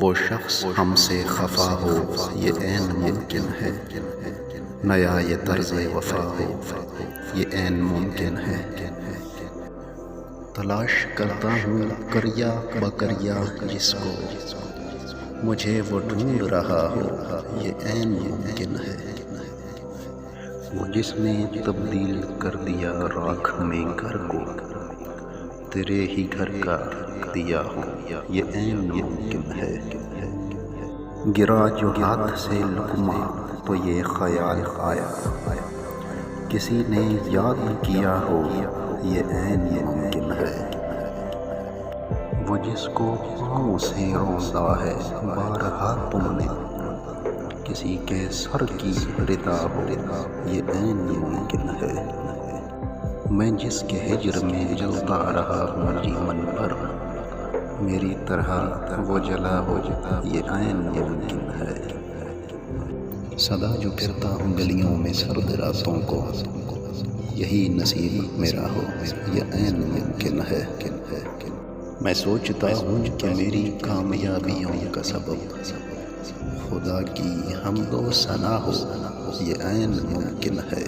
وہ شخص ہم سے خفا ہو یہ عین ممکن ہے، نیا یہ طرز وفا ہو یہ عین ممکن ہے۔ تلاش کرتا ہوں کریا بکریا جس کو، مجھے وہ ڈھونڈ رہا ہو یہ عین ممکن ہے۔ وہ جس نے تبدیل کر دیا راکھ میں گھر کو، تیرے ہی گھر کا دیا ہو یہ عین ممکن ہے۔ گرا جو ہاتھ سے لقمہ تو یہ خیال آیا، کسی نے یاد کیا ہو یہ عین ممکن ہے۔ وہ جس کو پاؤں سے روندا ہے بارہا تم نے، کسی کے سر کی ردا ہو یہ عین ممکن ہے۔ میں جس کے ہجر میں جلتا رہا ہوں جیون بھر، میری طرح وہ جلا ہو یہ عین ممکن ہے۔ سدا جو پھرتا ہوں گلیوں میں سرد راتوں کو، یہی نصیب میرا ہو یہ عین ممکن ہے۔ میں سوچتا ہوں کہ میری کامیابیوں کا سبب خدا کی حمد و ثنا ہو یہ عین ممکن ہے۔